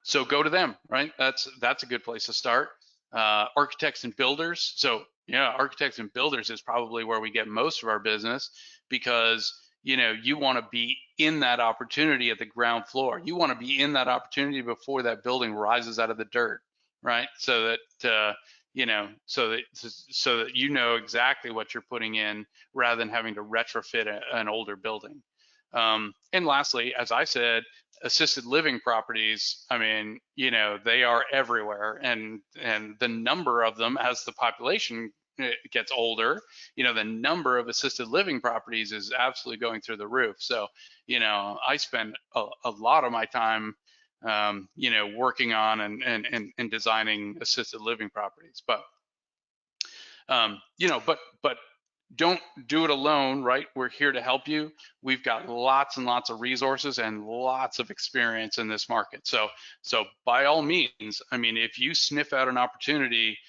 so go to them, right? That's a good place to start. Architects and builders. So yeah, architects and builders is probably where we get most of our business, because you know, you want to be in that opportunity at the ground floor. You want to be in that opportunity before that building rises out of the dirt, right? So that you know, so that you know exactly what you're putting in, rather than having to retrofit an older building. And lastly, as I said, assisted living properties, I mean, you know, they are everywhere, and the number of them, as the population gets older, you know, the number of assisted living properties is absolutely going through the roof. So, you know, I spend a lot of my time, you know, working on and designing assisted living properties. But, you know, but don't do it alone, right? We're here to help you. We've got lots and lots of resources and lots of experience in this market. So by all means, I mean, if you sniff out an opportunity,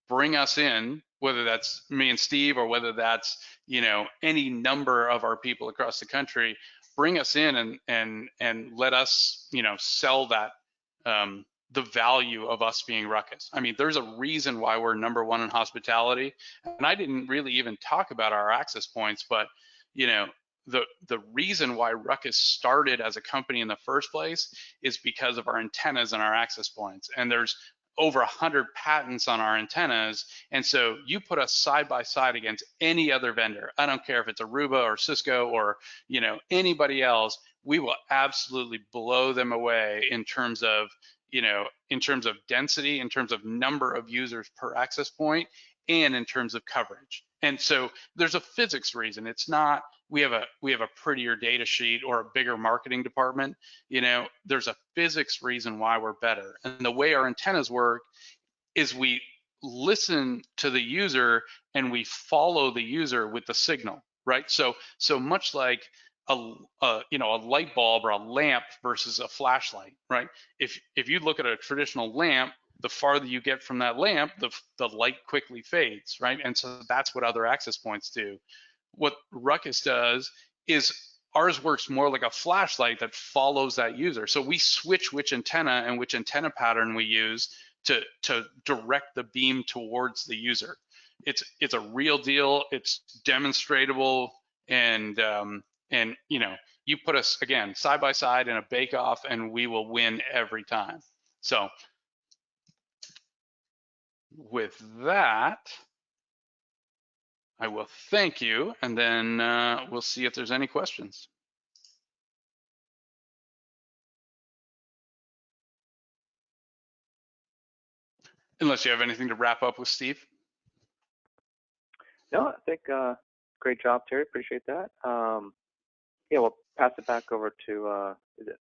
bring us in, whether that's me and Steve, or whether that's, you know, any number of our people across the country. Bring us in and let us, you know, sell that, the value of us being Ruckus. I mean, there's a reason why we're #1 in hospitality, and I didn't really even talk about our access points, but you know, the reason why Ruckus started as a company in the first place is because of our antennas and our access points. And there's over 100 patents on our antennas. And so you put us side by side against any other vendor. I don't care if it's Aruba or Cisco or, you know, anybody else, we will absolutely blow them away in terms of, you know, in terms of density, in terms of number of users per access point, and in terms of coverage. And so there's a physics reason. It's not, we have a prettier data sheet or a bigger marketing department. You know, there's a physics reason why we're better. And the way our antennas work is we listen to the user and we follow the user with the signal, right? So much like a you know, a light bulb or a lamp versus a flashlight, right? If you look at a traditional lamp, the farther you get from that lamp, the light quickly fades, right? And so that's what other access points do. What Ruckus does is ours works more like a flashlight that follows that user. So we switch which antenna and which antenna pattern we use to direct the beam towards the user. It's a real deal. It's demonstratable, and you know, you put us again side by side in a bake-off, and we will win every time. So with that, I will thank you, and then we'll see if there's any questions. Unless you have anything to wrap up with, Steve. No, I think great job, Terry. Appreciate that. Yeah, we'll pass it back over to is it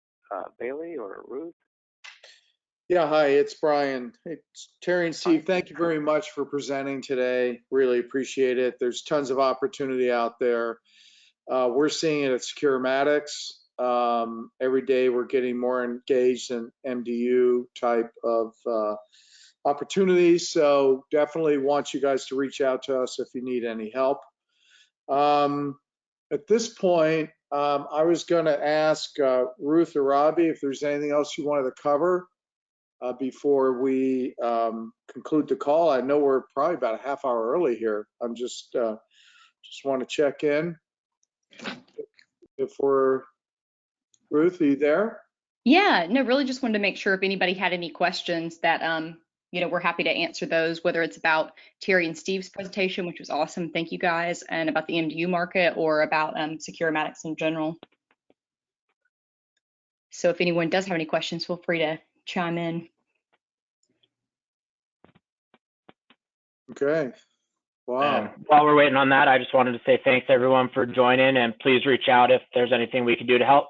Bailey or Ruth? Yeah, hi, it's Brian. It's Terry and Steve, thank you very much for presenting today. Really appreciate it. There's tons of opportunity out there. We're seeing it at Securematics. Every day we're getting more engaged in MDU type of opportunities. So definitely want you guys to reach out to us if you need any help. At this point, I was going to ask Ruth or Robbie if there's anything else you wanted to cover before we conclude the call. I know we're probably about a half hour early here. I'm just want to check in. If we're, Ruth, are you there? Yeah, no, really just wanted to make sure if anybody had any questions that, you know, we're happy to answer those, whether it's about Terry and Steve's presentation, which was awesome. Thank you guys. And about the MDU market, or about Securematics in general. So if anyone does have any questions, feel free to chime in. Okay. Wow. While we're waiting on that, I just wanted to say thanks everyone for joining, and please reach out if there's anything we can do to help.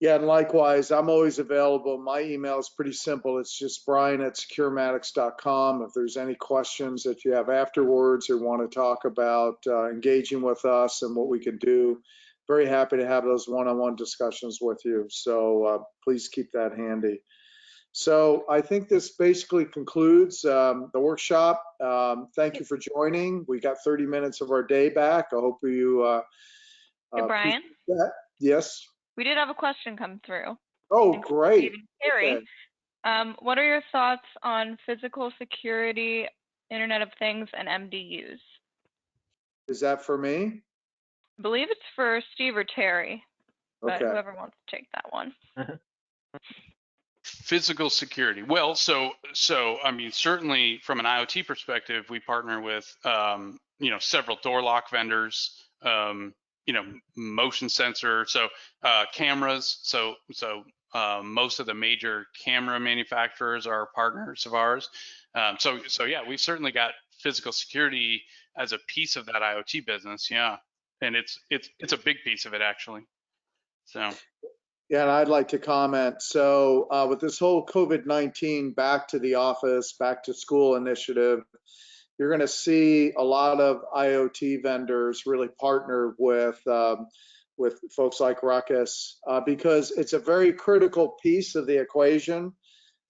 Yeah, and likewise, I'm always available. My email is pretty simple. It's just brian@securematics.com. If there's any questions that you have afterwards or want to talk about engaging with us and what we can do, very happy to have those one-on-one discussions with you. So please keep that handy. So I think this basically concludes the workshop. Thank you for joining. We got 30 minutes of our day back. I hope you Hey, Brian, that. Yes. we did have a question come through. Oh, Thanks, great. Steve and Terry. Okay. What are your thoughts on physical security, Internet of Things, and MDUs? Is that for me? I believe it's for Steve or Terry, but Okay. whoever wants to take that one. Physical security. Well, so I mean, certainly from an IoT perspective, we partner with several door lock vendors, motion sensor, so cameras. So most of the major camera manufacturers are partners of ours. So yeah, we've certainly got physical security as a piece of that IoT business. Yeah, and it's a big piece of it actually. So. Yeah, and I'd like to comment. So with this whole COVID-19 back to the office, back to school initiative, you're going to see a lot of IoT vendors really partner with folks like RUCKUS because it's a very critical piece of the equation.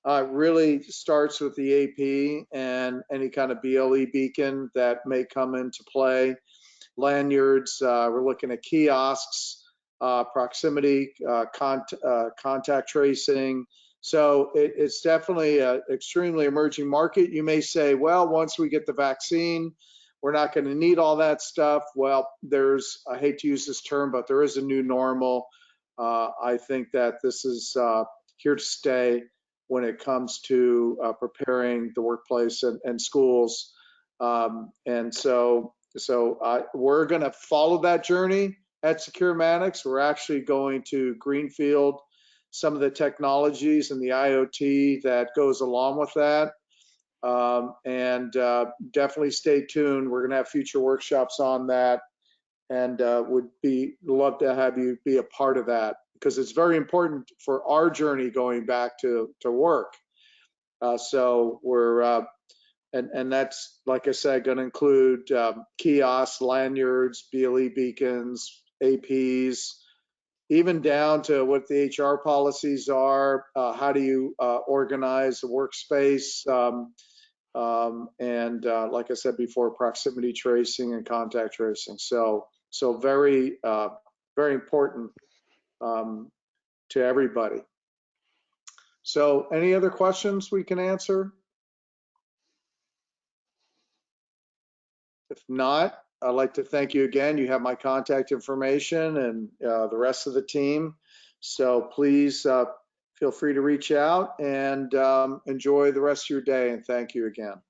It really starts with the AP and any kind of BLE beacon that may come into play. Lanyards, we're looking at kiosks, proximity, contact tracing. So it's definitely an extremely emerging market. You may say, well, once we get the vaccine, we're not going to need all that stuff. Well, I hate to use this term, but there is a new normal. I think that this is here to stay when it comes to preparing the workplace and schools. And so we're going to follow that journey at Securematics. We're actually going to greenfield some of the technologies and the IoT that goes along with that. And definitely stay tuned. We're going to have future workshops on that, and would love to have you be a part of that because it's very important for our journey going back to work. So we're and that's, like I said, going to include kiosks, lanyards, BLE beacons, APs, even down to what the HR policies are, how do you organize the workspace, and like I said before, proximity tracing and contact tracing. So very, very important to everybody. So any other questions we can answer? If not, I'd like to thank you again. You have my contact information and the rest of the team. So please feel free to reach out and enjoy the rest of your day. And thank you again.